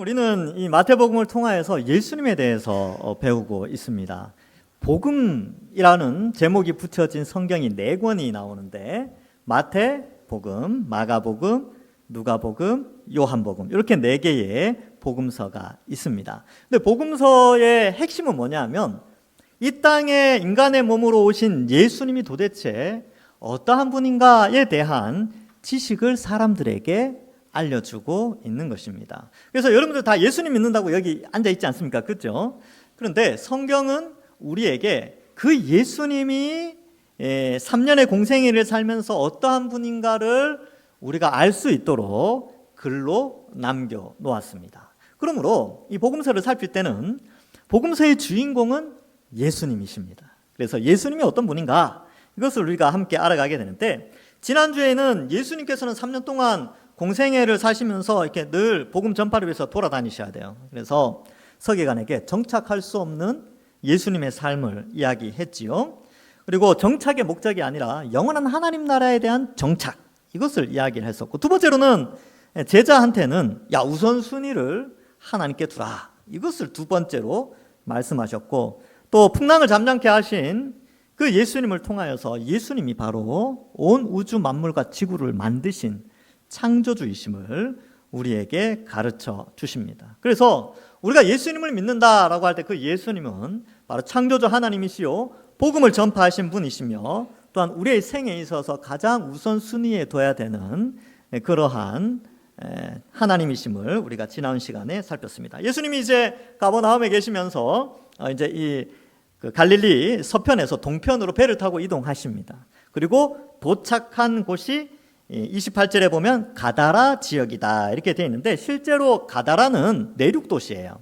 우리는 이 마태복음을 통하여서 예수님에 대해서 배우고 있습니다. 복음이라는 제목이 붙여진 성경이 4권이 나오는데 마태복음, 마가복음, 누가복음, 요한복음 이렇게 4개의 복음서가 있습니다. 근데 복음서의 핵심은 뭐냐면 이 땅에 인간의 몸으로 오신 예수님이 도대체 어떠한 분인가에 대한 지식을 사람들에게 알려주고 있는 것입니다. 그래서 여러분들 다 예수님 믿는다고 여기 앉아 있지 않습니까? 그렇죠? 그런데 성경은 우리에게 그 예수님이 3년의 공생애를 살면서 어떠한 분인가를 우리가 알 수 있도록 글로 남겨 놓았습니다. 그러므로 이 복음서를 살필 때는 복음서의 주인공은 예수님이십니다. 그래서 예수님이 어떤 분인가 이것을 우리가 함께 알아가게 되는데, 지난주에는 예수님께서는 3년 동안 공생애를 사시면서 이렇게 늘 복음 전파를 위해서 돌아다니셔야 돼요. 그래서 서기관에게 정착할 수 없는 예수님의 삶을 이야기했지요. 그리고 정착의 목적이 아니라 영원한 하나님 나라에 대한 정착, 이것을 이야기를 했었고, 두 번째로는 제자한테는 우선순위를 하나님께 두라, 이것을 두 번째로 말씀하셨고, 또 풍랑을 잠잠케 하신 그 예수님을 통하여서 예수님이 바로 온 우주 만물과 지구를 만드신 창조주이심을 우리에게 가르쳐 주십니다. 그래서 우리가 예수님을 믿는다라고 할 때 그 예수님은 바로 창조주 하나님이시요 복음을 전파하신 분이시며, 또한 우리의 생에 있어서 가장 우선순위에 둬야 되는 그러한 하나님이심을 우리가 지난 시간에 살폈습니다. 예수님이 이제 가버나움에 계시면서 이제 이 갈릴리 서편에서 동편으로 배를 타고 이동하십니다. 그리고 도착한 곳이 28절에 보면 가다라 지역이다 이렇게 되어 있는데, 실제로 가다라는 내륙 도시예요.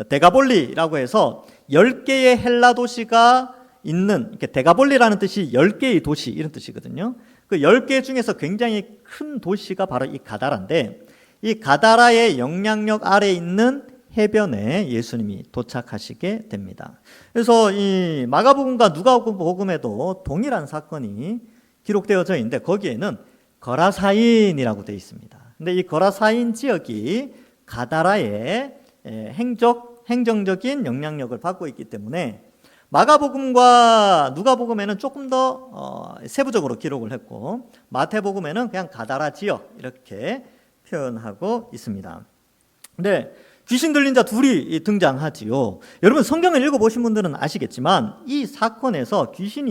데가볼리라고 해서 10개의 헬라 도시가 있는, 이렇게 데가볼리라는 뜻이 10개의 도시 이런 뜻이거든요. 그 10개 중에서 굉장히 큰 도시가 바로 이 가다라인데, 이 가다라의 영향력 아래에 있는 해변에 예수님이 도착하시게 됩니다. 그래서 이 마가복음과 누가복음에도 동일한 사건이 기록되어져 있는데, 거기에는 거라사인이라고 되어 있습니다. 근데 이 거라사인 지역이 가다라의 행정적인 영향력을 받고 있기 때문에 마가복음과 누가복음에는 조금 더 세부적으로 기록을 했고, 마태복음에는 그냥 가다라 지역 이렇게 표현하고 있습니다. 근데 귀신 들린 자 둘이 등장하지요. 여러분 성경을 읽어보신 분들은 아시겠지만 이 사건에서 귀신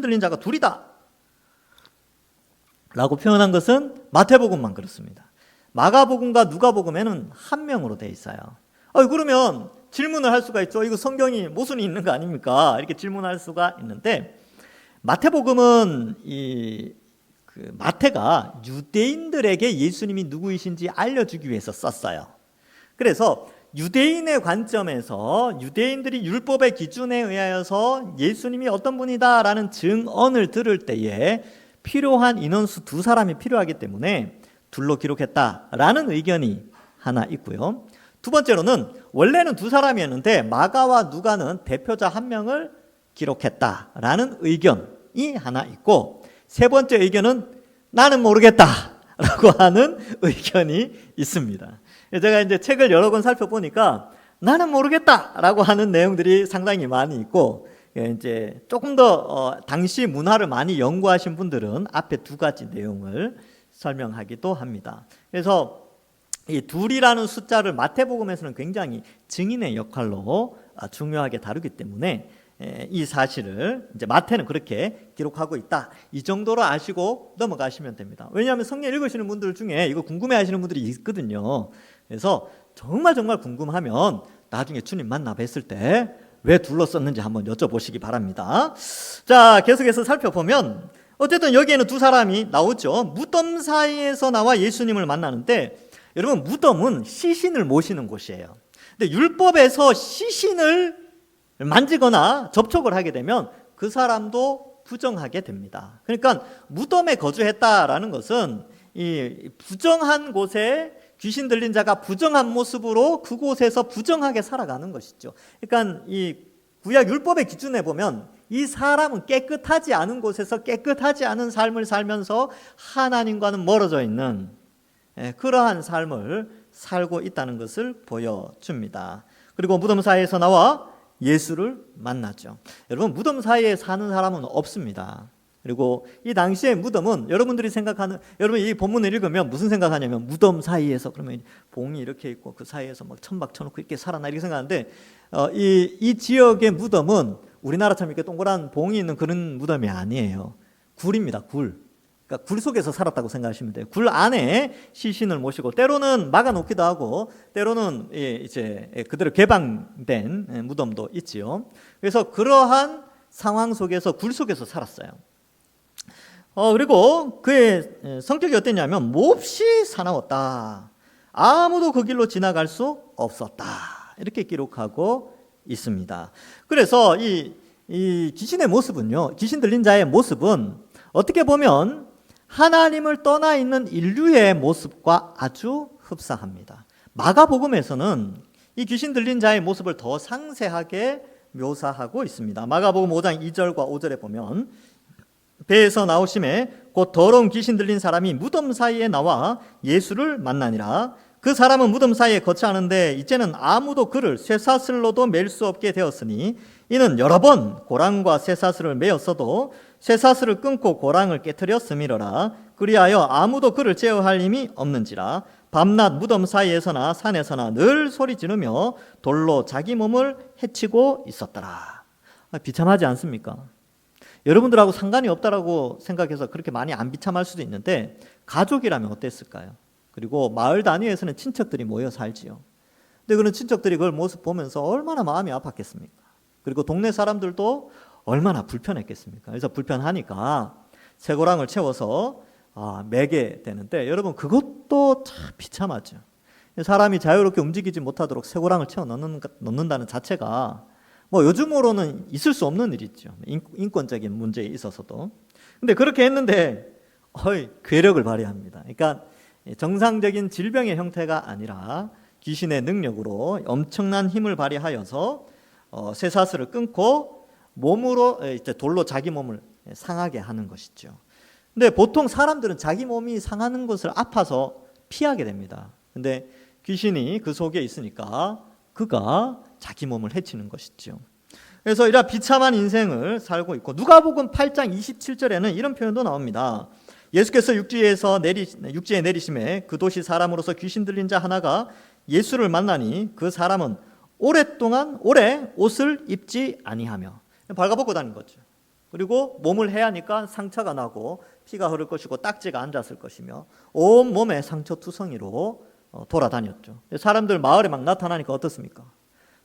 들린 자가 둘이다 라고 표현한 것은 마태복음만 그렇습니다. 마가복음과 누가복음에는 한 명으로 되어 있어요. 그러면 질문을 할 수가 있죠. 이거 성경이 모순이 있는 거 아닙니까? 이렇게 질문할 수가 있는데, 마태복음은 마태가 유대인들에게 예수님이 누구이신지 알려주기 위해서 썼어요. 그래서 유대인의 관점에서 유대인들이 율법의 기준에 의하여서 예수님이 어떤 분이다라는 증언을 들을 때에 필요한 인원수 2사람이 필요하기 때문에 둘로 기록했다라는 의견이 하나 있고요. 두 번째로는 원래는 2사람이었는데 마가와 누가는 대표자 1명을 기록했다라는 의견이 하나 있고, 세 번째 의견은 나는 모르겠다라고 하는 의견이 있습니다. 제가 이제 책을 여러 권 살펴보니까 나는 모르겠다라고 하는 내용들이 상당히 많이 있고, 이제 조금 더 당시 문화를 많이 연구하신 분들은 앞에 2가지 내용을 설명하기도 합니다. 그래서 이 둘이라는 숫자를 마태복음에서는 굉장히 증인의 역할로 중요하게 다루기 때문에 이 사실을 이제 마태는 그렇게 기록하고 있다, 이 정도로 아시고 넘어가시면 됩니다. 왜냐하면 성경 읽으시는 분들 중에 이거 궁금해하시는 분들이 있거든요. 그래서 정말 궁금하면 나중에 주님 만나 뵀을 때 왜 둘러썼는지 한번 여쭤보시기 바랍니다. 자, 계속해서 살펴보면 어쨌든 여기에는 2사람이 나오죠. 무덤 사이에서 나와 예수님을 만나는데, 여러분 무덤은 시신을 모시는 곳이에요. 근데 율법에서 시신을 만지거나 접촉을 하게 되면 그 사람도 부정하게 됩니다. 그러니까 무덤에 거주했다라는 것은 이 부정한 곳에 귀신 들린 자가 부정한 모습으로 그곳에서 부정하게 살아가는 것이죠. 그러니까 이 구약 율법의 기준에 보면 이 사람은 깨끗하지 않은 곳에서 깨끗하지 않은 삶을 살면서 하나님과는 멀어져 있는 그러한 삶을 살고 있다는 것을 보여줍니다. 그리고 무덤 사이에서 나와 예수를 만나죠. 여러분, 무덤 사이에 사는 사람은 없습니다. 그리고 이 당시의 무덤은 여러분들이 생각하는, 여러분 이 본문을 읽으면 무슨 생각하냐면 무덤 사이에서 그러면 봉이 이렇게 있고 그 사이에서 막 천막 쳐놓고 이렇게 살아나 이렇게 생각하는데 이 지역의 무덤은 우리나라처럼 이렇게 동그란 봉이 있는 그런 무덤이 아니에요. 굴입니다. 굴. 그러니까 굴 속에서 살았다고 생각하시면 돼요. 굴 안에 시신을 모시고 때로는 막아놓기도 하고 때로는 이제 그대로 개방된 무덤도 있지요. 그래서 그러한 상황 속에서 굴 속에서 살았어요. 그리고 그의 성격이 어땠냐면 몹시 사나웠다. 아무도 그 길로 지나갈 수 없었다. 이렇게 기록하고 있습니다. 그래서 이 귀신의 모습은요, 귀신 들린 자의 모습은 어떻게 보면 하나님을 떠나 있는 인류의 모습과 아주 흡사합니다. 마가복음에서는 이 귀신 들린 자의 모습을 더 상세하게 묘사하고 있습니다. 마가복음 5장 2절과 5절에 보면 배에서 나오심에 곧 더러운 귀신 들린 사람이 무덤 사이에 나와 예수를 만나니라. 그 사람은 무덤 사이에 거처하는데 이제는 아무도 그를 쇠사슬로도 맬 수 없게 되었으니 이는 여러 번 고랑과 쇠사슬을 메었어도 쇠사슬을 끊고 고랑을 깨뜨렸음이로라. 그리하여 아무도 그를 제어할 힘이 없는지라. 밤낮 무덤 사이에서나 산에서나 늘 소리 지르며 돌로 자기 몸을 해치고 있었더라. 비참하지 않습니까? 여러분들하고 상관이 없다라고 생각해서 그렇게 많이 안 비참할 수도 있는데 가족이라면 어땠을까요? 그리고 마을 단위에서는 친척들이 모여 살지요. 근데 그런 친척들이 그걸 모습 보면서 얼마나 마음이 아팠겠습니까? 그리고 동네 사람들도 얼마나 불편했겠습니까? 그래서 불편하니까 쇠고랑을 채워서 매게 되는데 여러분 그것도 참 비참하죠. 사람이 자유롭게 움직이지 못하도록 쇠고랑을 채워 넣는다는 자체가 뭐 요즘으로는 있을 수 없는 일이죠. 인권적인 문제에 있어서도. 근데 그렇게 했는데 괴력을 발휘합니다. 그러니까 정상적인 질병의 형태가 아니라 귀신의 능력으로 엄청난 힘을 발휘하여서 쇠사슬을 끊고 몸으로 이제 돌로 자기 몸을 상하게 하는 것이죠. 근데 보통 사람들은 자기 몸이 상하는 것을 아파서 피하게 됩니다. 근데 귀신이 그 속에 있으니까 그가 자기 몸을 해치는 것이죠. 그래서 이런 비참한 인생을 살고 있고 누가복음 8장 27절에는 이런 표현도 나옵니다. 예수께서 육지에 내리심에 그 도시 사람으로서 귀신 들린 자 하나가 예수를 만나니 그 사람은 오래 옷을 입지 아니하며 발가벗고 다닌 거죠. 그리고 몸을 해하니까 상처가 나고 피가 흐를 것이고 딱지가 앉았을 것이며 온 몸에 상처 투성이로 돌아다녔죠. 사람들 마을에 막 나타나니까 어떻습니까?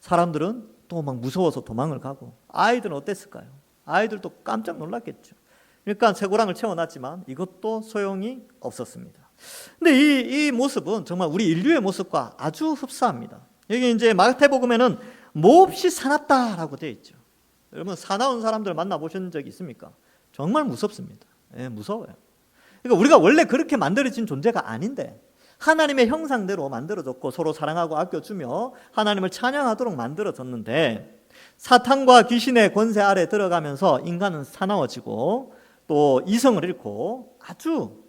사람들은 또 막 무서워서 도망을 가고 아이들은 어땠을까요? 아이들도 깜짝 놀랐겠죠. 그러니까 쇠고랑을 채워놨지만 이것도 소용이 없었습니다. 근데 이 모습은 정말 우리 인류의 모습과 아주 흡사합니다. 여기 이제 마태복음에는 몹시 사납다라고 되어 있죠. 여러분 사나운 사람들 만나보신 적 있습니까? 정말 무섭습니다. 무서워요. 그러니까 우리가 원래 그렇게 만들어진 존재가 아닌데 하나님의 형상대로 만들어졌고 서로 사랑하고 아껴주며 하나님을 찬양하도록 만들어졌는데 사탄과 귀신의 권세 아래 들어가면서 인간은 사나워지고 또 이성을 잃고 아주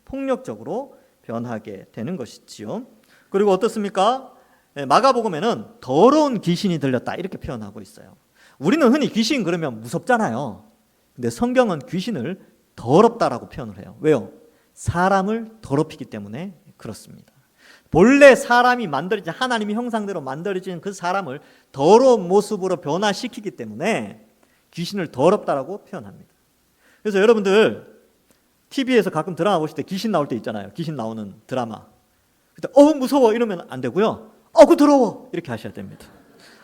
폭력적으로 변하게 되는 것이지요. 그리고 어떻습니까? 마가복음에는 더러운 귀신이 들렸다 이렇게 표현하고 있어요. 우리는 흔히 귀신 그러면 무섭잖아요. 근데 성경은 귀신을 더럽다라고 표현을 해요. 왜요? 사람을 더럽히기 때문에 그렇습니다. 본래 사람이 만들어진 하나님의 형상대로 만들어진 그 사람을 더러운 모습으로 변화시키기 때문에 귀신을 더럽다라고 표현합니다. 그래서 여러분들 TV에서 가끔 드라마 보실 때 귀신 나올 때 있잖아요. 귀신 나오는 드라마. 그때 무서워 이러면 안 되고요. 그 더러워 이렇게 하셔야 됩니다.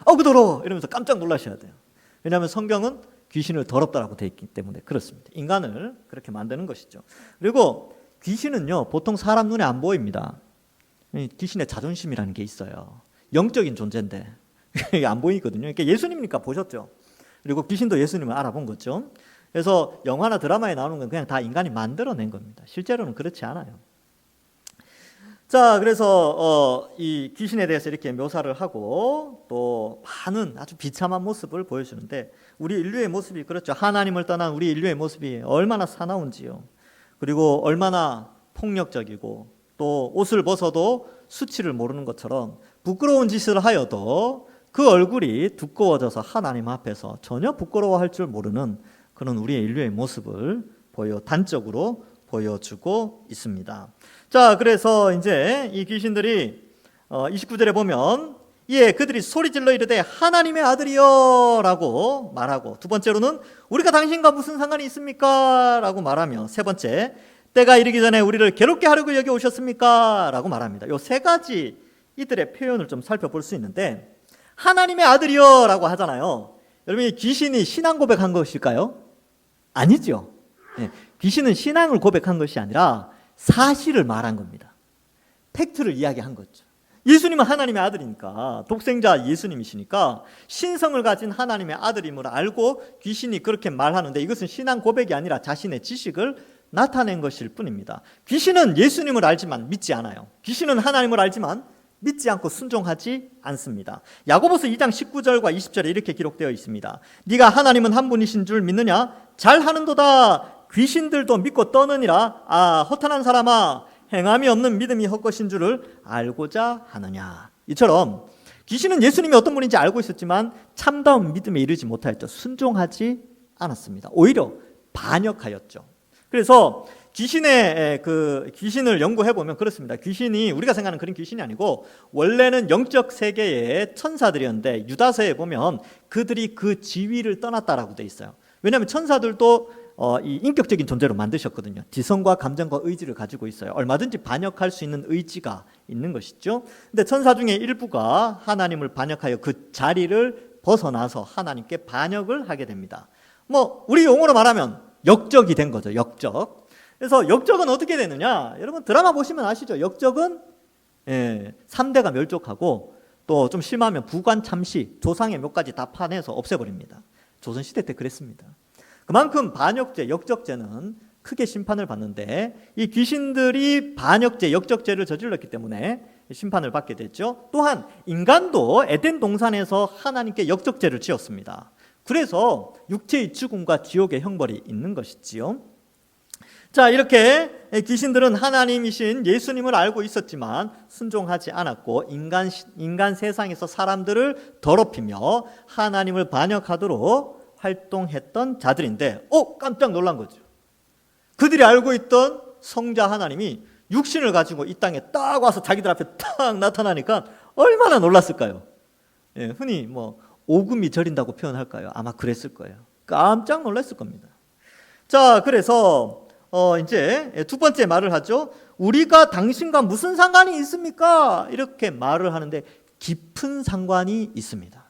그 더러워 이러면서 깜짝 놀라셔야 돼요. 왜냐하면 성경은 귀신을 더럽다라고 되어 있기 때문에 그렇습니다. 인간을 그렇게 만드는 것이죠. 그리고 귀신은요 보통 사람 눈에 안 보입니다. 귀신의 자존심이라는 게 있어요. 영적인 존재인데 이게 안 보이거든요. 그러니까 예수님이니까 보셨죠. 그리고 귀신도 예수님을 알아본 거죠. 그래서 영화나 드라마에 나오는 건 그냥 다 인간이 만들어낸 겁니다. 실제로는 그렇지 않아요. 자, 그래서 이 귀신에 대해서 이렇게 묘사를 하고 또 많은 아주 비참한 모습을 보여주는데 우리 인류의 모습이 그렇죠. 하나님을 떠난 우리 인류의 모습이 얼마나 사나운지요. 그리고 얼마나 폭력적이고 또 옷을 벗어도 수치를 모르는 것처럼 부끄러운 짓을 하여도 그 얼굴이 두꺼워져서 하나님 앞에서 전혀 부끄러워할 줄 모르는 그런 우리의 인류의 모습을 단적으로 보여주고 있습니다. 자, 그래서 이제 이 귀신들이 29절에 보면 예, 그들이 소리질러 이르되 하나님의 아들이여 라고 말하고, 두 번째로는 우리가 당신과 무슨 상관이 있습니까? 라고 말하며, 세 번째, 때가 이르기 전에 우리를 괴롭게 하려고 여기 오셨습니까? 라고 말합니다. 이 세 가지 이들의 표현을 좀 살펴볼 수 있는데, 하나님의 아들이여 라고 하잖아요. 여러분, 이 귀신이 신앙 고백한 것일까요? 아니죠. 네, 귀신은 신앙을 고백한 것이 아니라 사실을 말한 겁니다. 팩트를 이야기한 거죠. 예수님은 하나님의 아들이니까, 독생자 예수님이시니까 신성을 가진 하나님의 아들임을 알고 귀신이 그렇게 말하는데, 이것은 신앙 고백이 아니라 자신의 지식을 나타낸 것일 뿐입니다. 귀신은 예수님을 알지만 믿지 않아요. 귀신은 하나님을 알지만 믿지 않고 순종하지 않습니다. 야고보서 2장 19절과 20절에 이렇게 기록되어 있습니다. 네가 하나님은 한 분이신 줄 믿느냐? 잘하는도다. 귀신들도 믿고 떠느니라. 아, 허탄한 사람아, 행함이 없는 믿음이 헛것인 줄을 알고자 하느냐. 이처럼 귀신은 예수님이 어떤 분인지 알고 있었지만 참다운 믿음에 이르지 못하였죠. 순종하지 않았습니다. 오히려 반역하였죠. 그래서 귀신을 연구해 보면 그렇습니다. 귀신이 우리가 생각하는 그런 귀신이 아니고 원래는 영적 세계의 천사들이었는데, 유다서에 보면 그들이 그 지위를 떠났다라고 돼 있어요. 왜냐하면 천사들도 이 인격적인 존재로 만드셨거든요. 지성과 감정과 의지를 가지고 있어요. 얼마든지 반역할 수 있는 의지가 있는 것이죠. 근데 천사 중에 일부가 하나님을 반역하여 그 자리를 벗어나서 하나님께 반역을 하게 됩니다. 우리 용어로 말하면 역적이 된 거죠. 역적. 그래서 역적은 어떻게 되느냐? 여러분 드라마 보시면 아시죠? 역적은 3대가 멸족하고, 또 좀 심하면 부관 참시, 조상의 묘까지 다 파내서 없애버립니다. 조선시대 때 그랬습니다. 그만큼 반역죄, 역적죄는 크게 심판을 받는데, 이 귀신들이 반역죄, 역적죄를 저질렀기 때문에 심판을 받게 됐죠. 또한 인간도 에덴 동산에서 하나님께 역적죄를 지었습니다. 그래서 육체의 죽음과 지옥의 형벌이 있는 것이지요. 자, 이렇게 귀신들은 하나님이신 예수님을 알고 있었지만 순종하지 않았고, 인간 세상에서 사람들을 더럽히며 하나님을 반역하도록 활동했던 자들인데, 깜짝 놀란 거죠. 그들이 알고 있던 성자 하나님이 육신을 가지고 이 땅에 딱 와서 자기들 앞에 딱 나타나니까 얼마나 놀랐을까요? 흔히 오금이 저린다고 표현할까요? 아마 그랬을 거예요. 깜짝 놀랐을 겁니다. 자, 그래서 이제 두 번째 말을 하죠. 우리가 당신과 무슨 상관이 있습니까? 이렇게 말을 하는데 깊은 상관이 있습니다.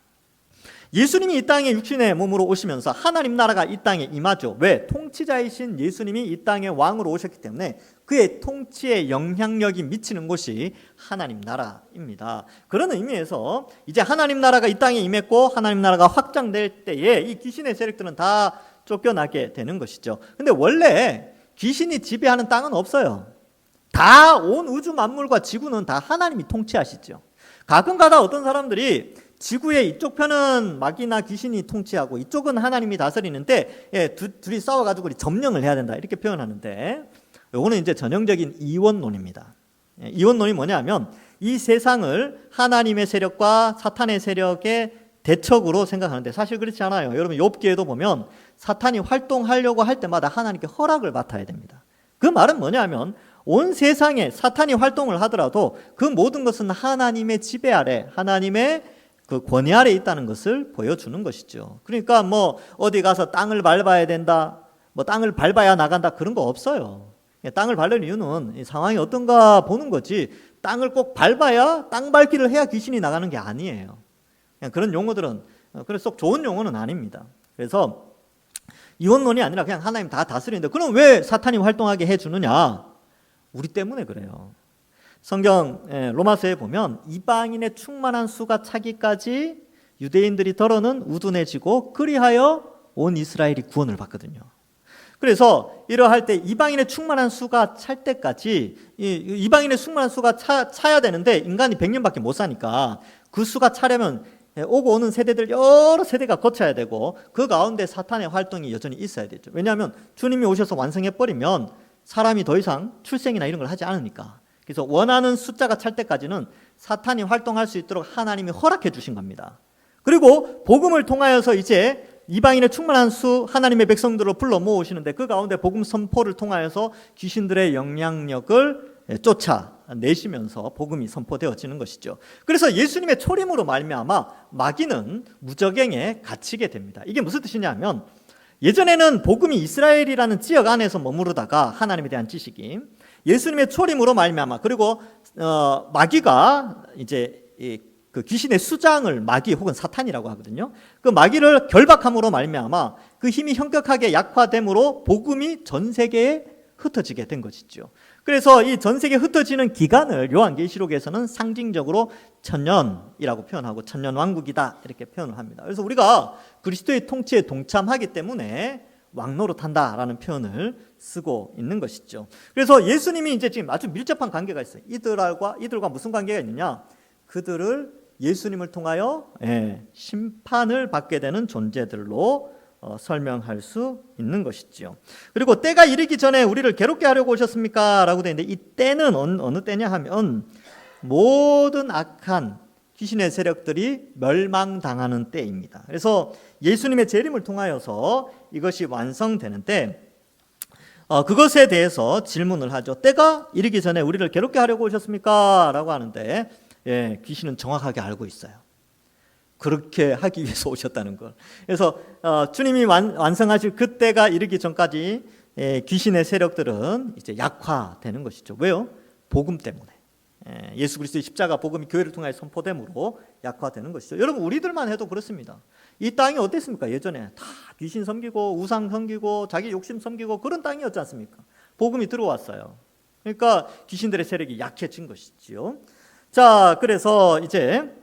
예수님이 이 땅에 육신의 몸으로 오시면서 하나님 나라가 이 땅에 임하죠. 왜? 통치자이신 예수님이 이 땅에 왕으로 오셨기 때문에 그의 통치에 영향력이 미치는 곳이 하나님 나라입니다. 그런 의미에서 이제 하나님 나라가 이 땅에 임했고 하나님 나라가 확장될 때에 이 귀신의 세력들은 다 쫓겨나게 되는 것이죠. 근데 원래 귀신이 지배하는 땅은 없어요. 다 온 우주 만물과 지구는 다 하나님이 통치하시죠. 가끔가다 어떤 사람들이 지구의 이쪽 편은 마귀나 귀신이 통치하고 이쪽은 하나님이 다스리는데 둘이 싸워가지고 점령을 해야 된다 이렇게 표현하는데, 이거는 이제 전형적인 이원론입니다. 이원론이 뭐냐면 이 세상을 하나님의 세력과 사탄의 세력의 대척으로 생각하는데, 사실 그렇지 않아요. 여러분 욥기에도 보면 사탄이 활동하려고 할 때마다 하나님께 허락을 맡아야 됩니다. 그 말은 뭐냐면 온 세상에 사탄이 활동을 하더라도 그 모든 것은 하나님의 지배 아래, 하나님의 그 권위 아래 있다는 것을 보여주는 것이죠. 그러니까 어디 가서 땅을 밟아야 된다, 땅을 밟아야 나간다, 그런 거 없어요. 땅을 밟는 이유는 상황이 어떤가 보는 거지, 땅을 꼭 밟아야, 땅 밟기를 해야 귀신이 나가는 게 아니에요. 그냥 그런 용어들은 썩 좋은 용어는 아닙니다. 그래서 이원론이 아니라 그냥 하나님 다 다스리는데, 그럼 왜 사탄이 활동하게 해주느냐? 우리 때문에 그래요. 성경 로마서에 보면 이방인의 충만한 수가 차기까지 유대인들이 더러는 우둔해지고 그리하여 온 이스라엘이 구원을 받거든요. 그래서 이러할 때 이방인의 충만한 수가 찰 때까지, 이방인의 충만한 수가 차야 되는데 인간이 100년밖에 못 사니까 그 수가 차려면 오고 오는 세대들 여러 세대가 거쳐야 되고, 그 가운데 사탄의 활동이 여전히 있어야 되죠. 왜냐하면 주님이 오셔서 완성해버리면 사람이 더 이상 출생이나 이런 걸 하지 않으니까. 그래서 원하는 숫자가 찰 때까지는 사탄이 활동할 수 있도록 하나님이 허락해 주신 겁니다. 그리고 복음을 통하여서 이제 이방인의 충만한 수 하나님의 백성들을 불러 모으시는데 그 가운데 복음 선포를 통하여서 귀신들의 영향력을 쫓아내시면서 복음이 선포되어지는 것이죠. 그래서 예수님의 초림으로 말미암아 마귀는 무적행에 갇히게 됩니다. 이게 무슨 뜻이냐면 예전에는 복음이 이스라엘이라는 지역 안에서 머무르다가 하나님에 대한 지식이 예수님의 초림으로 말미암아 그리고 마귀가 이제 그 귀신의 수장을 마귀 혹은 사탄이라고 하거든요. 그 마귀를 결박함으로 말미암아 그 힘이 현격하게 약화됨으로 복음이 전 세계에 흩어지게 된 것이죠. 그래서 이 전 세계에 흩어지는 기간을 요한계시록에서는 상징적으로 천년이라고 표현하고 천년왕국이다 이렇게 표현을 합니다. 그래서 우리가 그리스도의 통치에 동참하기 때문에 왕노릇한다라는 표현을 쓰고 있는 것이죠. 그래서 예수님이 이제 지금 아주 밀접한 관계가 있어요. 이들과 무슨 관계가 있느냐? 그들을 예수님을 통하여 심판을 받게 되는 존재들로 설명할 수 있는 것이지요. 그리고 때가 이르기 전에 우리를 괴롭게 하려고 오셨습니까? 라고 되어 있는데 이 때는 어느 때냐 하면 모든 악한 귀신의 세력들이 멸망당하는 때입니다. 그래서 예수님의 재림을 통하여서 이것이 완성되는데 그것에 대해서 질문을 하죠. 때가 이르기 전에 우리를 괴롭게 하려고 오셨습니까? 라고 하는데 귀신은 정확하게 알고 있어요. 그렇게 하기 위해서 오셨다는 걸. 그래서 주님이 완성하실 그때가 이르기 전까지 귀신의 세력들은 이제 약화되는 것이죠. 왜요? 복음 때문에. 예수 그리스도의 십자가 복음이 교회를 통해 선포됨으로 약화되는 것이죠. 여러분 우리들만 해도 그렇습니다. 이 땅이 어땠습니까? 예전에 다 귀신 섬기고 우상 섬기고 자기 욕심 섬기고 그런 땅이었지 않습니까? 복음이 들어왔어요. 그러니까 귀신들의 세력이 약해진 것이지요. 자, 그래서 이제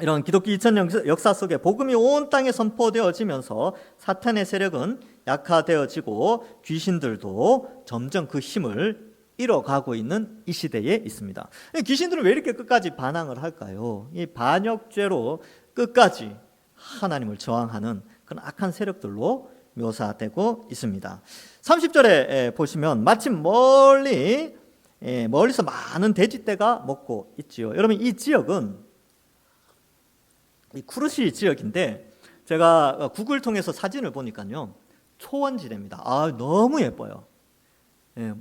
이런 기독교 2000년 역사 속에 복음이 온 땅에 선포되어지면서 사탄의 세력은 약화되어지고 귀신들도 점점 그 힘을 잃어가고 있는 이 시대에 있습니다. 귀신들은 왜 이렇게 끝까지 반항을 할까요? 이 반역죄로 끝까지 하나님을 저항하는 그런 악한 세력들로 묘사되고 있습니다. 30절에 보시면 마침 멀리서 많은 돼지떼가 먹고 있지요. 여러분 이 지역은 이 쿠르시 지역인데 제가 구글 통해서 사진을 보니까요 초원지대입니다. 너무 예뻐요.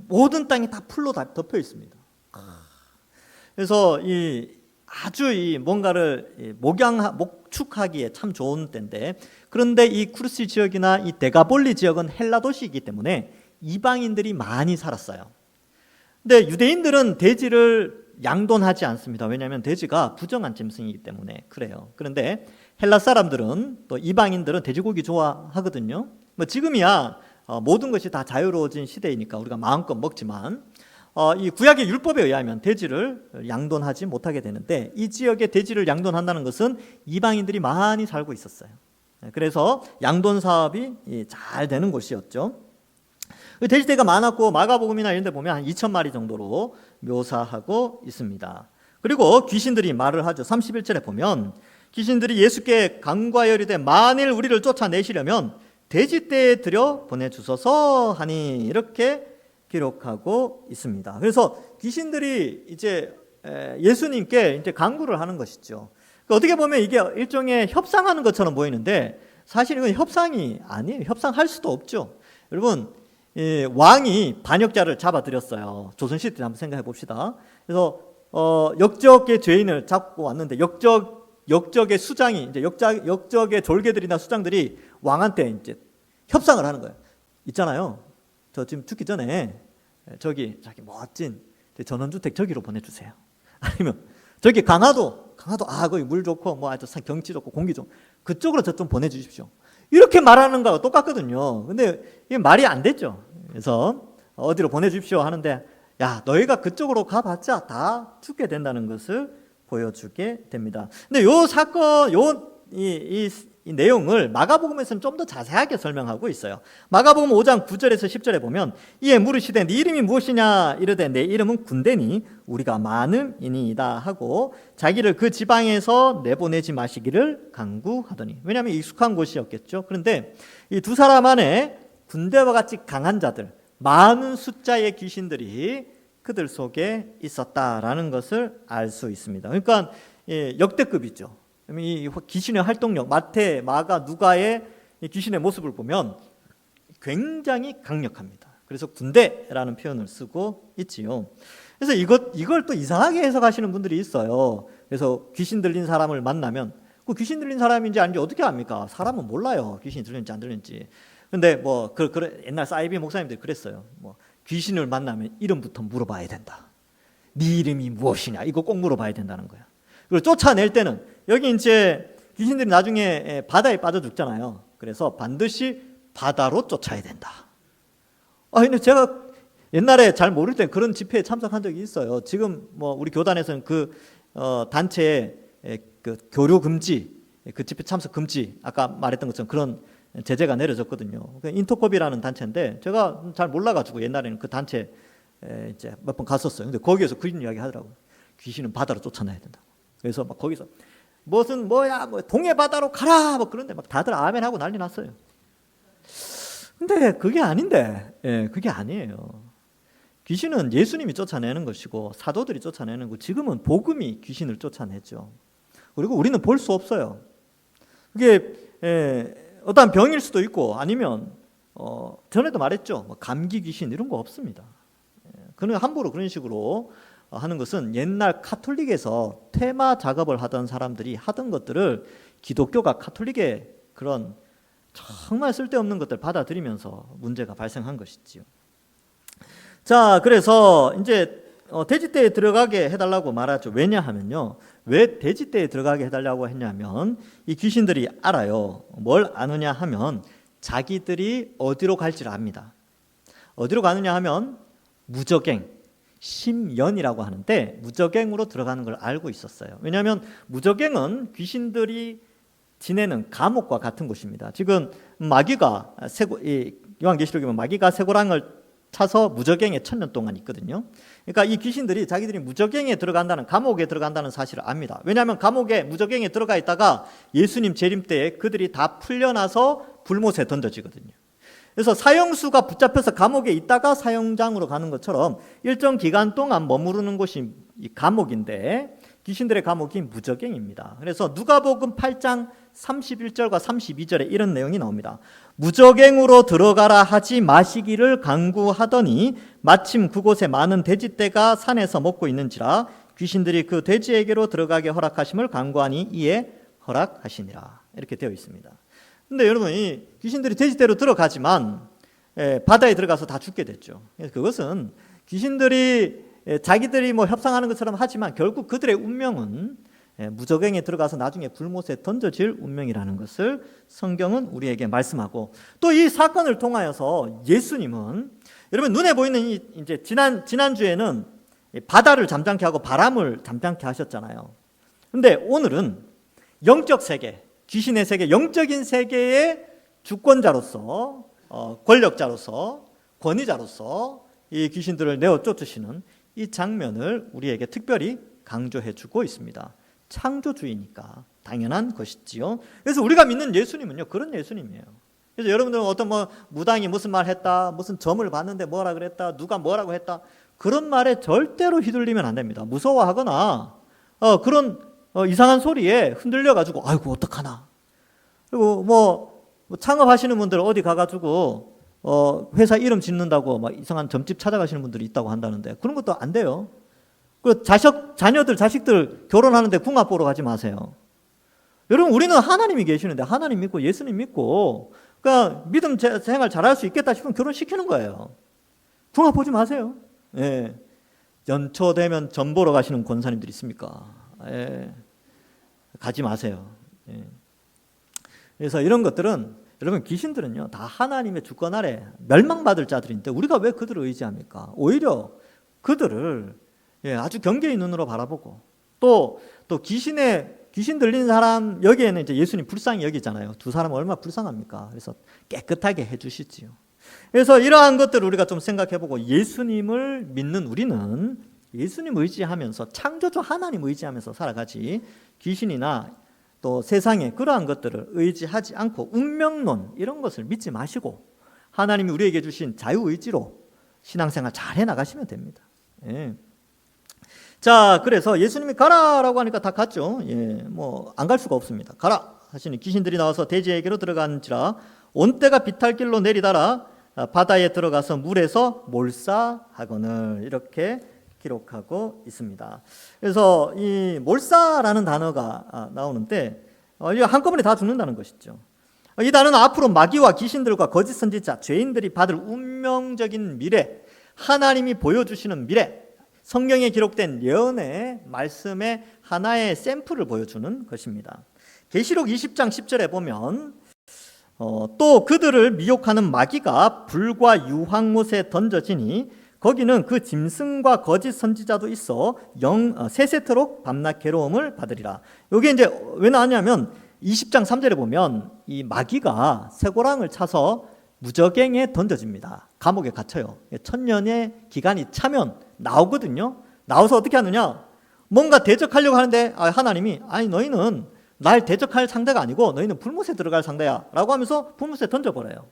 모든 땅이 다 풀로 다 덮여 있습니다. 그래서 아주 뭔가를 목축하기에 참 좋은 때인데 그런데 이 쿠르시 지역이나 이 데가볼리 지역은 헬라 도시이기 때문에 이방인들이 많이 살았어요. 근데 유대인들은 돼지를 양돈하지 않습니다. 왜냐하면 돼지가 부정한 짐승이기 때문에 그래요. 그런데 헬라 사람들은 또 이방인들은 돼지고기 좋아하거든요. 지금이야 모든 것이 다 자유로워진 시대이니까 우리가 마음껏 먹지만 이 구약의 율법에 의하면 돼지를 양돈하지 못하게 되는데 이 지역에 돼지를 양돈한다는 것은 이방인들이 많이 살고 있었어요. 그래서 양돈 사업이 잘 되는 곳이었죠. 돼지떼가 많았고 마가복음이나 이런 데 보면 한 2,000마리 정도로 묘사하고 있습니다. 그리고 귀신들이 말을 하죠. 31절에 보면 귀신들이 예수께 간과열이되 만일 우리를 쫓아내시려면 돼지떼에 들여 보내주소서 하니 이렇게 기록하고 있습니다. 그래서 귀신들이 이제 예수님께 이제 간구를 하는 것이죠. 어떻게 보면 이게 일종의 협상하는 것처럼 보이는데 사실 이건 협상이 아니에요. 협상할 수도 없죠. 여러분 왕이 반역자를 잡아들였어요. 조선시대 때 한번 생각해 봅시다. 그래서 역적의 죄인을 잡고 왔는데 역적의 수장이 이제 역적의 졸개들이나 수장들이 왕한테 이제 협상을 하는 거예요. 있잖아요. 저 지금 죽기 전에 저기 자기 멋진 전원주택 저기로 보내주세요. 아니면 저기 강화도 거기 물 좋고 뭐 아주 경치 좋고 공기 좋고 그쪽으로 저 좀 보내주십시오. 이렇게 말하는 거하고 똑같거든요. 근데 이게 말이 안 됐죠. 그래서 어디로 보내주십시오 하는데 야 너희가 그쪽으로 가봤자 다 죽게 된다는 것을 보여주게 됩니다. 근데 요 사건 이 내용을 마가복음에서는 좀 더 자세하게 설명하고 있어요. 마가복음 5장 9절에서 10절에 보면 이에 물으시되 네 이름이 무엇이냐 이르되 내 이름은 군대니 우리가 많음이니이다 하고 자기를 그 지방에서 내보내지 마시기를 간구하더니 왜냐하면 익숙한 곳이었겠죠. 그런데 이 두 사람 안에 군대와 같이 강한 자들 많은 숫자의 귀신들이 그들 속에 있었다라는 것을 알 수 있습니다. 그러니까 역대급이죠. 이 귀신의 활동력, 마태, 마가, 누가의 이 귀신의 모습을 보면 굉장히 강력합니다. 그래서 군대라는 표현을 쓰고 있지요. 그래서 이걸 또 이상하게 해석하시는 분들이 있어요. 그래서 귀신 들린 사람을 만나면 그 귀신 들린 사람인지 아닌지 어떻게 압니까? 사람은 몰라요. 귀신이 들렸는지 안 들렸는지. 근데 옛날 사이비 목사님들이 그랬어요. 귀신을 만나면 이름부터 물어봐야 된다. 네 이름이 무엇이냐? 이거 꼭 물어봐야 된다는 거야. 그리고 쫓아낼 때는 여기 이제 귀신들이 나중에 바다에 빠져 죽잖아요. 그래서 반드시 바다로 쫓아야 된다. 근데 제가 옛날에 잘 모를 때 그런 집회에 참석한 적이 있어요. 지금 우리 교단에서는 단체에 그 교류 금지, 그 집회 참석 금지, 아까 말했던 것처럼 그런 제재가 내려졌거든요. 인터콥이라는 단체인데 제가 잘 몰라가지고 옛날에는 그 단체 이제 몇 번 갔었어요. 근데 거기에서 그런 이야기 하더라고요. 귀신은 바다로 쫓아내야 된다. 그래서 막 거기서 동해 바다로 가라 그런데 막 다들 아멘 하고 난리 났어요. 근데 그게 아닌데, 그게 아니에요. 귀신은 예수님이 쫓아내는 것이고 사도들이 쫓아내는 거. 지금은 복음이 귀신을 쫓아내죠. 그리고 우리는 볼 수 없어요. 그게 어떤 병일 수도 있고 아니면 전에도 말했죠. 감기 귀신 이런 거 없습니다. 그는 함부로 그런 식으로 하는 것은 옛날 카톨릭에서 테마 작업을 하던 사람들이 하던 것들을 기독교가 카톨릭의 그런 정말 쓸데없는 것들 받아들이면서 문제가 발생한 것이지요. 자, 그래서 이제 돼지떼에 들어가게 해달라고 말하죠. 왜냐하면요. 왜 돼지떼에 들어가게 해달라고 했냐면 이 귀신들이 알아요. 뭘 아느냐 하면 자기들이 어디로 갈지를 압니다. 어디로 가느냐 하면 무적행, 심연이라고 하는데 무적행으로 들어가는 걸 알고 있었어요. 왜냐하면 무적행은 귀신들이 지내는 감옥과 같은 곳입니다. 지금 마귀가 요한계시록에 보면 마귀가 쇠고랑을 차서 무적행에 1000년 동안 있거든요. 그러니까 이 귀신들이 자기들이 무적행에 들어간다는, 감옥에 들어간다는 사실을 압니다. 왜냐하면 감옥에 무적행에 들어가 있다가 예수님 재림 때에 그들이 다 풀려나서 불못에 던져지거든요. 그래서 사형수가 붙잡혀서 감옥에 있다가 사형장으로 가는 것처럼 일정 기간 동안 머무르는 곳이 이 감옥인데 귀신들의 감옥이 무적행입니다. 그래서 누가복음 8장 31절과 32절에 이런 내용이 나옵니다. 무적행으로 들어가라 하지 마시기를 강구하더니 마침 그곳에 많은 돼지떼가 산에서 먹고 있는지라 귀신들이 그 돼지에게로 들어가게 허락하심을 강구하니 이에 허락하시니라. 이렇게 되어 있습니다. 근데 여러분, 이 귀신들이 돼지떼로 들어가지만 바다에 들어가서 다 죽게 됐죠. 그것은 귀신들이 자기들이 협상하는 것처럼 하지만 결국 그들의 운명은 무적행에 들어가서 나중에 불못에 던져질 운명이라는 것을 성경은 우리에게 말씀하고, 또 이 사건을 통하여서 예수님은 여러분 눈에 보이는 이제 지난주에는 바다를 잠잠케 하고 바람을 잠잠케 하셨잖아요. 근데 오늘은 영적 세계, 귀신의 세계, 영적인 세계의 주권자로서 권력자로서 권위자로서 이 귀신들을 내어 쫓으시는 이 장면을 우리에게 특별히 강조해 주고 있습니다. 창조주의니까 당연한 것이지요. 그래서 우리가 믿는 예수님은요, 그런 예수님이에요. 그래서 여러분들은 어떤 무당이 무슨 말 했다, 무슨 점을 봤는데 뭐라 그랬다, 누가 뭐라고 했다, 그런 말에 절대로 휘둘리면 안 됩니다. 무서워하거나 그런 이상한 소리에 흔들려 가지고 아이고 어떡하나. 그리고 창업하시는 분들 어디 가가지고 회사 이름 짓는다고 막 이상한 점집 찾아가시는 분들이 있다고 한다는데 그런 것도 안 돼요. 그 자식들 결혼하는데 궁합 보러 가지 마세요. 여러분, 우리는 하나님이 계시는데 하나님 믿고 예수님 믿고 그러니까 믿음 생활 잘할 수 있겠다 싶으면 결혼시키는 거예요. 궁합 보지 마세요. 예. 연초 되면 점 보러 가시는 권사님들 있습니까? 예. 가지 마세요. 예. 그래서 이런 것들은 여러분, 귀신들은요 다 하나님의 주권 아래 멸망받을 자들인데 우리가 왜 그들을 의지합니까? 오히려 그들을 아주 경계의 눈으로 바라보고 또 귀신 들린 사람 여기에는 이제 예수님 불쌍히 여기잖아요. 두 사람은 얼마나 불쌍합니까? 그래서 깨끗하게 해주시지요. 그래서 이러한 것들을 우리가 좀 생각해보고 예수님을 믿는 우리는 예수님 의지하면서 창조주 하나님 의지하면서 살아가지 귀신이나 또 세상에 그러한 것들을 의지하지 않고 운명론 이런 것을 믿지 마시고 하나님이 우리에게 주신 자유의지로 신앙생활 잘 해나가시면 됩니다. 예. 자, 그래서 예수님이 가라라고 하니까 다 갔죠. 예, 뭐 안 갈 수가 없습니다. 가라 하시니 귀신들이 나와서 돼지에게로 들어간지라 온때가 비탈길로 내리다라 바다에 들어가서 물에서 몰사하거늘 이렇게 기록하고 있습니다. 그래서 이 몰사라는 단어가 나오는데 한꺼번에 다 죽는다는 것이죠. 이 단어는 앞으로 마귀와 귀신들과 거짓 선지자, 죄인들이 받을 운명적인 미래, 하나님이 보여주시는 미래, 성경에 기록된 예언의 말씀의 하나의 샘플을 보여주는 것입니다. 계시록 20장 10절에 보면 또 그들을 미혹하는 마귀가 불과 유황못에 던져지니 거기는 그 짐승과 거짓 선지자도 있어 세세토록 밤낮 괴로움을 받으리라. 이게 이제 왜 나왔냐면 20장 3절에 보면 이 마귀가 쇠고랑을 차서 무저갱에 던져집니다. 감옥에 갇혀요. 천년의 기간이 차면 나오거든요. 나와서 어떻게 하느냐? 뭔가 대적하려고 하는데 하나님이 아니 너희는 날 대적할 상대가 아니고 너희는 불못에 들어갈 상대야 라고 하면서 불못에 던져버려요.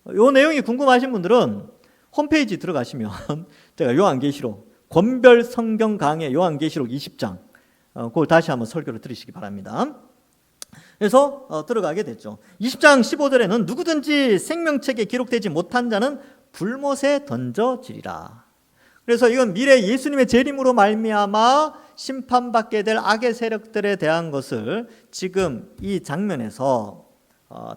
이 내용이 궁금하신 분들은 홈페이지 들어가시면 제가 요한계시록 권별 성경 강의 요한계시록 20장 그걸 다시 한번 설교를 들으시기 바랍니다. 그래서 들어가게 됐죠. 20장 15절에는 누구든지 생명책에 기록되지 못한 자는 불못에 던져지리라. 그래서 이건 미래 예수님의 재림으로 말미암아 심판받게 될 악의 세력들에 대한 것을 지금 이 장면에서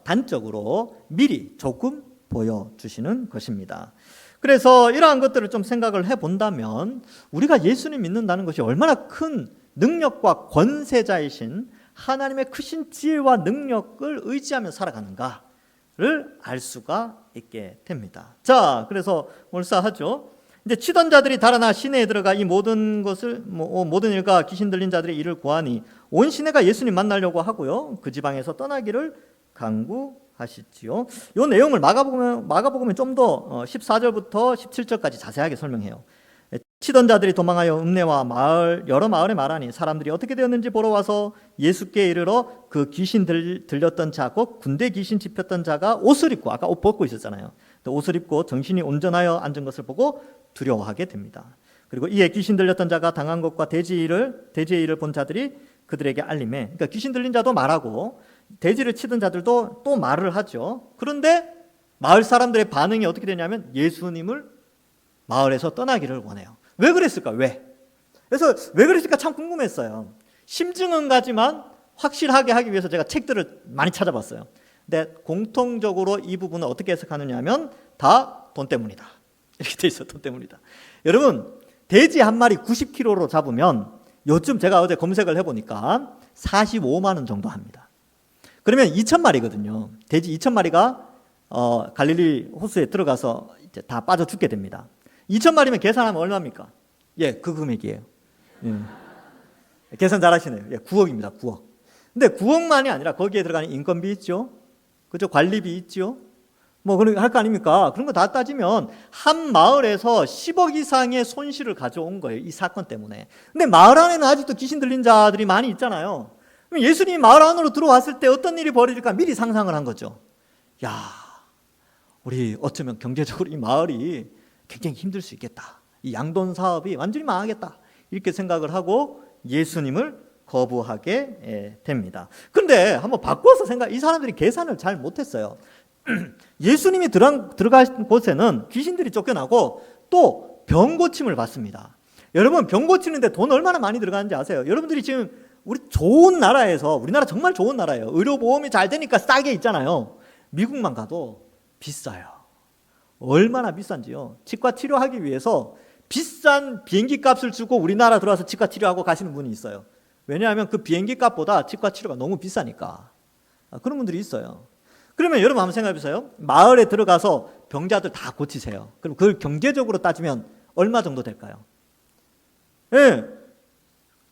단적으로 미리 조금 보여주시는 것입니다. 그래서 이러한 것들을 좀 생각을 해본다면 우리가 예수님 믿는다는 것이 얼마나 큰 능력과 권세자이신 하나님의 크신 지혜와 능력을 의지하며 살아가는가를 알 수가 있게 됩니다. 자, 그래서 몰사하죠. 이제 치던 자들이 달아나 시내에 들어가 이 모든 것을 모든 일과 귀신 들린 자들의 일을 구하니 온 시내가 예수님 만나려고 하고요. 그 지방에서 떠나기를 강구하시지요. 이 내용을 마가복음에 좀 더 14절부터 17절까지 자세하게 설명해요. 치던 자들이 도망하여 읍내와 여러 마을에 말하니 사람들이 어떻게 되었는지 보러 와서 예수께 이르러 그 귀신 들렸던 자, 곧 군대 귀신 짚혔던 자가 옷을 입고 아까 옷 벗고 있었잖아요. 옷을 입고 정신이 온전하여 앉은 것을 보고 두려워하게 됩니다. 그리고 이에 귀신 들렸던 자가 당한 것과 돼지의 일을 본 자들이 그들에게 알림해. 그러니까 귀신 들린 자도 말하고 돼지를 치던 자들도 또 말을 하죠. 그런데 마을 사람들의 반응이 어떻게 되냐면 예수님을 마을에서 떠나기를 원해요. 왜 그랬을까? 왜? 그래서 왜 그랬을까 참 궁금했어요. 심증은 가지만 확실하게 하기 위해서 제가 책들을 많이 찾아봤어요. 근데 공통적으로 이 부분을 어떻게 해석하느냐 하면 다 돈 때문이다. 이렇게 돼 있어요. 돈 때문이다. 여러분, 돼지 한 마리 90kg로 잡으면 요즘 제가 어제 검색을 해보니까 45만 원 정도 합니다. 그러면 2,000마리거든요. 돼지 2,000마리가 갈릴리 호수에 들어가서 이제 다 빠져 죽게 됩니다. 2,000마리면 계산하면 얼마입니까? 예, 그 금액이에요. 계산 잘하시네요. 예, 9억입니다. 9억. 근데 9억만이 아니라 거기에 들어가는 인건비 있죠. 그죠? 관리비 있죠. 뭐 그런 거 할 거 아닙니까? 그런 거 다 따지면 한 마을에서 10억 이상의 손실을 가져온 거예요. 이 사건 때문에. 근데 마을 안에는 아직도 귀신 들린 자들이 많이 있잖아요. 그럼 예수님이 마을 안으로 들어왔을 때 어떤 일이 벌어질까 미리 상상을 한 거죠. 야, 우리 어쩌면 경제적으로 이 마을이 굉장히 힘들 수 있겠다. 이 양돈 사업이 완전히 망하겠다. 이렇게 생각을 하고 예수님을 거부하게 됩니다. 그런데 한번 바꿔서 이 사람들이 계산을 잘 못했어요. 예수님이 들어간 곳에는 귀신들이 쫓겨나고 또 병 고침을 받습니다. 여러분, 병 고치는데 돈 얼마나 많이 들어가는지 아세요? 여러분들이 지금 우리 좋은 나라에서, 우리나라 정말 좋은 나라예요. 의료보험이 잘 되니까 싸게 있잖아요. 미국만 가도 비싸요. 얼마나 비싼지요. 치과 치료하기 위해서 비싼 비행기 값을 주고 우리나라 들어와서 치과 치료하고 가시는 분이 있어요. 왜냐하면 그 비행기 값보다 치과 치료가 너무 비싸니까. 그런 분들이 있어요. 그러면 여러분 한번 생각해 보세요. 마을에 들어가서 병자들 다 고치세요. 그럼 그걸 경제적으로 따지면 얼마 정도 될까요? 예,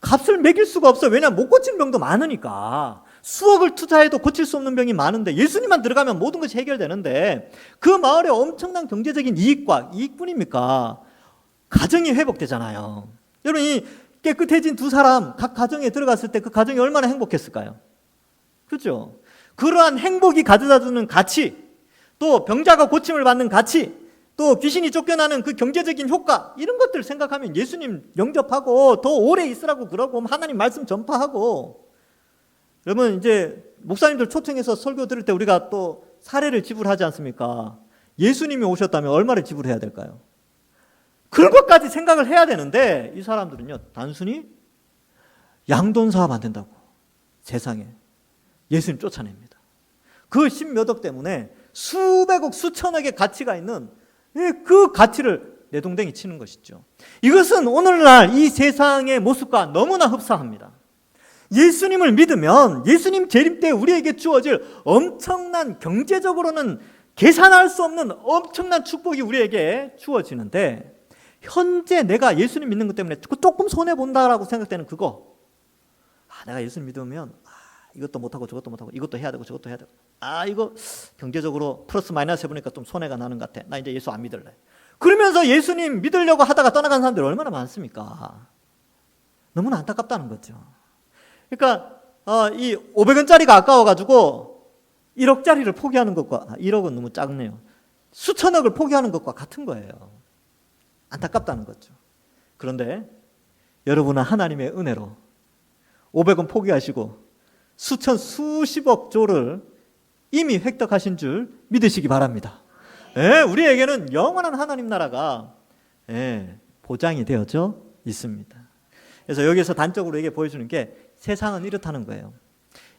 값을 매길 수가 없어요. 왜냐하면 못 고치는 병도 많으니까. 수억을 투자해도 고칠 수 없는 병이 많은데 예수님만 들어가면 모든 것이 해결되는데 그 마을에 엄청난 경제적인 이익뿐입니까? 가정이 회복되잖아요. 여러분, 이 깨끗해진 두 사람 각 가정에 들어갔을 때 그 가정이 얼마나 행복했을까요? 그렇죠? 그러한 행복이 가져다주는 가치, 또 병자가 고침을 받는 가치, 또 귀신이 쫓겨나는 그 경제적인 효과, 이런 것들 생각하면 예수님 영접하고 더 오래 있으라고 그러고 하나님 말씀 전파하고. 그러면 이제 목사님들 초청해서 설교 들을 때 우리가 또 사례를 지불하지 않습니까? 예수님이 오셨다면 얼마를 지불해야 될까요? 그런 것까지 생각을 해야 되는데 이 사람들은요, 단순히 양돈 사업 안 된다고 세상에 예수님 쫓아냅니다. 그 십몇억 때문에 수백억 수천억의 가치가 있는 그 가치를 내동댕이 치는 것이죠. 이것은 오늘날 이 세상의 모습과 너무나 흡사합니다. 예수님을 믿으면 예수님 재림 때 우리에게 주어질 엄청난, 경제적으로는 계산할 수 없는 엄청난 축복이 우리에게 주어지는데, 현재 내가 예수님 믿는 것 때문에 조금 손해본다라고 생각되는 그거, 내가 예수님 믿으면 이것도 못하고 저것도 못하고 이것도 해야 되고 저것도 해야 되고, 이거 경제적으로 플러스 마이너스 해보니까 좀 손해가 나는 것 같아, 나 이제 예수 안 믿을래, 그러면서 예수님 믿으려고 하다가 떠나간 사람들이 얼마나 많습니까? 너무나 안타깝다는 거죠. 그러니까 이 500원짜리가 아까워가지고 1억짜리를 포기하는 것과, 1억은 너무 작네요, 수천억을 포기하는 것과 같은 거예요. 안타깝다는 거죠. 그런데 여러분은 하나님의 은혜로 500원 포기하시고 수십억 조를 이미 획득하신 줄 믿으시기 바랍니다. 우리에게는 영원한 하나님 나라가 보장이 되어져 있습니다. 그래서 여기서 단적으로 이게 보여주는 게, 세상은 이렇다는 거예요.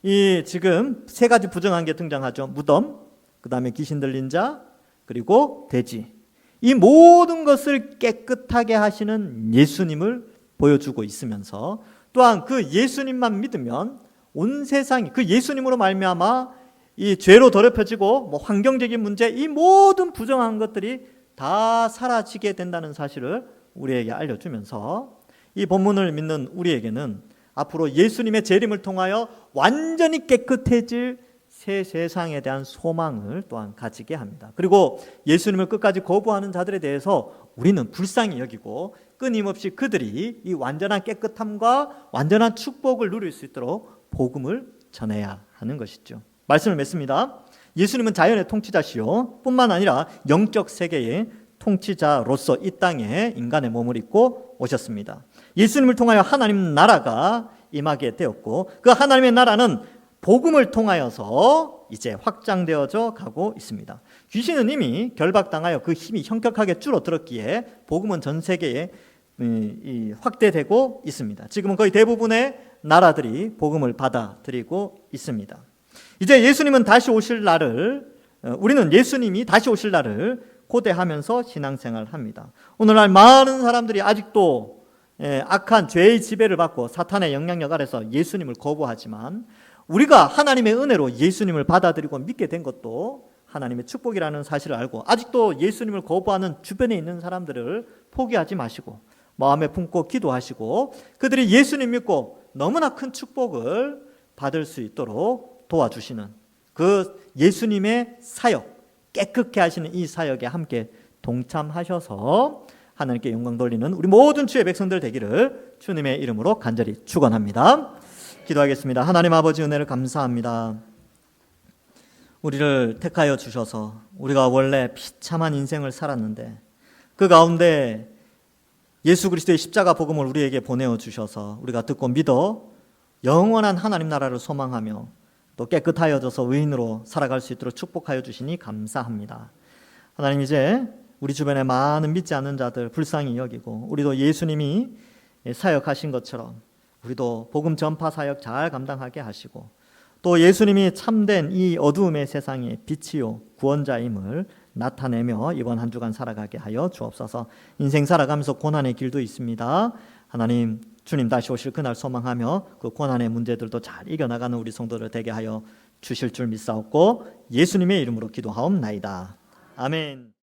이 지금 세 가지 부정한 게 등장하죠. 무덤, 그 다음에 귀신 들린 자, 그리고 돼지. 이 모든 것을 깨끗하게 하시는 예수님을 보여주고 있으면서, 또한 그 예수님만 믿으면 온 세상이 그 예수님으로 말미암아 이 죄로 더럽혀지고 환경적인 문제, 이 모든 부정한 것들이 다 사라지게 된다는 사실을 우리에게 알려주면서, 이 본문을 믿는 우리에게는 앞으로 예수님의 재림을 통하여 완전히 깨끗해질 새 세상에 대한 소망을 또한 가지게 합니다. 그리고 예수님을 끝까지 거부하는 자들에 대해서 우리는 불쌍히 여기고 끊임없이 그들이 이 완전한 깨끗함과 완전한 축복을 누릴 수 있도록 복음을 전해야 하는 것이죠. 말씀을 맺습니다. 예수님은 자연의 통치자시요 뿐만 아니라 영적 세계의 통치자로서 이 땅에 인간의 몸을 입고 오셨습니다. 예수님을 통하여 하나님 나라가 임하게 되었고, 그 하나님의 나라는 복음을 통하여서 이제 확장되어져 가고 있습니다. 귀신은 이미 결박당하여 그 힘이 현격하게 줄어들었기에 복음은 전 세계에 확대되고 있습니다. 지금은 거의 대부분의 나라들이 복음을 받아들이고 있습니다. 이제 예수님은 다시 오실 날을, 우리는 예수님이 다시 오실 날을 고대하면서 신앙생활을 합니다. 오늘날 많은 사람들이 아직도 악한 죄의 지배를 받고 사탄의 영향력 아래서 예수님을 거부하지만, 우리가 하나님의 은혜로 예수님을 받아들이고 믿게 된 것도 하나님의 축복이라는 사실을 알고, 아직도 예수님을 거부하는 주변에 있는 사람들을 포기하지 마시고 마음에 품고 기도하시고, 그들이 예수님 믿고 너무나 큰 축복을 받을 수 있도록 도와주시는 그 예수님의 사역, 깨끗게 하시는 이 사역에 함께 동참하셔서 하나님께 영광 돌리는 우리 모든 주의 백성들 되기를 주님의 이름으로 간절히 축원합니다. 기도하겠습니다. 하나님 아버지, 은혜를 감사합니다. 우리를 택하여 주셔서 우리가 원래 비참한 인생을 살았는데 그 가운데 예수 그리스도의 십자가 복음을 우리에게 보내어 주셔서 우리가 듣고 믿어 영원한 하나님 나라를 소망하며 또 깨끗하여져서 의인으로 살아갈 수 있도록 축복하여 주시니 감사합니다. 하나님, 이제 우리 주변에 많은 믿지 않는 자들 불쌍히 여기고, 우리도 예수님이 사역하신 것처럼 우리도 복음 전파 사역 잘 감당하게 하시고, 또 예수님이 참된 이 어두움의 세상의 빛이요 구원자임을 나타내며 이번 한 주간 살아가게 하여 주옵소서. 인생 살아가면서 고난의 길도 있습니다. 하나님, 주님 다시 오실 그날 소망하며 그 고난의 문제들도 잘 이겨나가는 우리 성도들 되게 하여 주실 줄 믿사옵고 예수님의 이름으로 기도하옵나이다. 아멘.